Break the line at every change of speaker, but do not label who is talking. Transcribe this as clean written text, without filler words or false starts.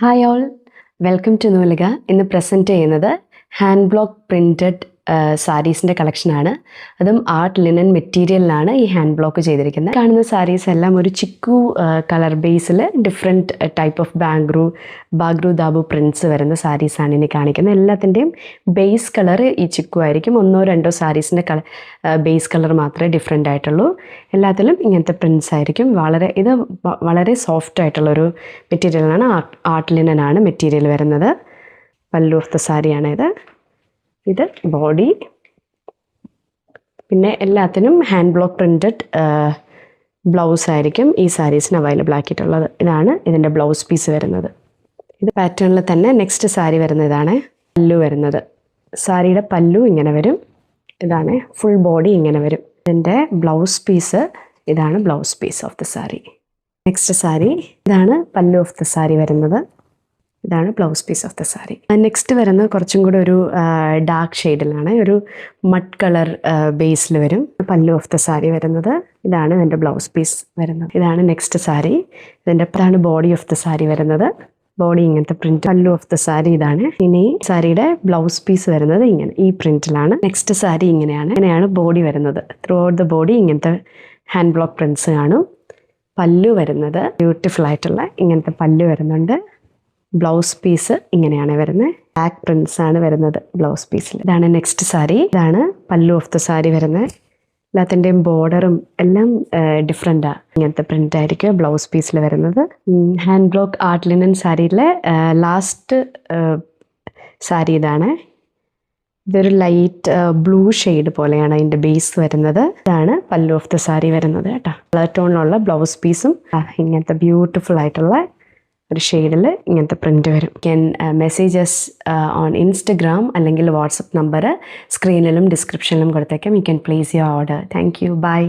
Hi all, welcome to Noolika. ഇന്ന് present ചെയ്യുന്നത് hand block printed സാരീസിൻ്റെ കളക്ഷനാണ്. അതും ആർട്ട് ലിനൻ മെറ്റീരിയലിലാണ് ഈ ഹാൻഡ് ബ്ലോക്ക് ചെയ്തിരിക്കുന്നത്. കാണുന്ന സാരീസ് എല്ലാം ഒരു ചിക്കു കളർ ബേസിൽ different type of Bagru Dabu prints വരുന്ന സാരീസാണ് ഇനി കാണിക്കുന്നത്. എല്ലാത്തിൻ്റെയും ബേസ് കളർ ഈ ചിക്കു ആയിരിക്കും. ഒന്നോ രണ്ടോ സാരീസിൻ്റെ ബേസ് കളർ മാത്രമേ ഡിഫറെൻ്റ് ആയിട്ടുള്ളൂ. എല്ലാത്തിലും ഇങ്ങനത്തെ പ്രിൻറ്റ്സ് ആയിരിക്കും. ഇത് വളരെ സോഫ്റ്റ് ആയിട്ടുള്ളൊരു മെറ്റീരിയലാണ്. ആർട്ട് ലിനനാണ് മെറ്റീരിയൽ വരുന്നത്. പല്ലു ഓഫ് ദ സാരിയാണ് ഇത് ബോഡി. പിന്നെ എല്ലാത്തിനും ഹാൻഡ് ബ്ലോക്ക് പ്രിൻറ്റഡ് ബ്ലൗസ് ആയിരിക്കും ഈ സാരീസിന് അവൈലബിൾ ആക്കിയിട്ടുള്ളത്. ഇതാണ് ഇതിൻ്റെ ബ്ലൗസ് പീസ് വരുന്നത്. ഇത് പാറ്റേണിൽ തന്നെ നെക്സ്റ്റ് സാരി വരുന്നത് ഇതാണ്. പല്ലു വരുന്നത്, സാരിയുടെ പല്ലു ഇങ്ങനെ വരും. ഇതാണ് ഫുൾ ബോഡി ഇങ്ങനെ വരും. ഇതിൻ്റെ ബ്ലൗസ് പീസ് ഇതാണ്. Blouse piece of the sari. Next sari ഇതാണ്. പല്ലു ഓഫ് ദ സാരി വരുന്നത്. ഇതാണ് blouse piece of the sari. Next വരുന്നത് കുറച്ചും കൂടെ ഒരു ഡാർക്ക് ഷെയ്ഡിലാണ്. ഒരു മഡ് കളർ ബേസിൽ വരും. പല്ലു ഓഫ് ദ സാരി വരുന്നത്. ഇതാണ് ഇതിൻ്റെ ബ്ലൗസ് പീസ് വരുന്നത്. ഇതാണ് നെക്സ്റ്റ് സാരി. ഇതാണ് ബോഡി ഓഫ് ദ സാരി വരുന്നത്. ബോഡി ഇങ്ങനത്തെ പ്രിന്റ്. പല്ലു ഓഫ് ദ സാരി ഇതാണ്. ഇനി സാരിയുടെ ബ്ലൗസ് പീസ് വരുന്നത് ഇങ്ങനെ ഈ പ്രിന്റിലാണ്. നെക്സ്റ്റ് സാരി ഇങ്ങനെയാണ് ബോഡി വരുന്നത്. ത്രൂ ഔട്ട് ദ ബോഡി ഇങ്ങനത്തെ ഹാൻഡ് ബ്ലോക്ക് പ്രിന്റ്സ് കാണും. പല്ലു വരുന്നത് ബ്യൂട്ടിഫുൾ ആയിട്ടുള്ള ഇങ്ങനത്തെ പല്ലു വരുന്നുണ്ട്. ബ്ലൗസ് പീസ് ഇങ്ങനെയാണ് വരുന്നത്. ബ്ലാക്ക് പ്രിന്റ്സ് ആണ് വരുന്നത് ബ്ലൗസ് പീസിൽ. ഇതാണ് നെക്സ്റ്റ് സാരി. ഇതാണ് പല്ലു ഓഫ് ദ സാരി വരുന്നത്. എല്ലാത്തിൻ്റെയും ബോർഡറും എല്ലാം ഡിഫറെൻറ്റാണ്. ഇങ്ങനത്തെ പ്രിന്റ് ആയിരിക്കും ബ്ലൗസ് പീസിൽ വരുന്നത്. ഹാൻഡ് ബ്ലോക്ക് ആർട്ട് ലിനൻ സാരിയിലെ ലാസ്റ്റ് സാരി ഇതാണ്. ഇതൊരു ലൈറ്റ് ബ്ലൂ ഷെയ്ഡ് പോലെയാണ് അതിൻ്റെ ബേസ് വരുന്നത്. ഇതാണ് പല്ലു ഓഫ് ദ സാരി വരുന്നത് കേട്ടോ. കളർ ടോണിലുള്ള ബ്ലൗസ് പീസും ഇങ്ങനത്തെ ബ്യൂട്ടിഫുൾ ആയിട്ടുള്ള ഒരു ഷെയ്ഡിൽ ഇങ്ങനത്തെ പ്രിൻ്റ് വരും. ക്യാൻ മെസ്സേജസ് ഓൺ ഇൻസ്റ്റഗ്രാം അല്ലെങ്കിൽ വാട്സപ്പ് നമ്പർ സ്ക്രീനിലും ഡിസ്ക്രിപ്ഷനിലും കൊടുത്തേക്കാം. You can place your order. Thank you. By.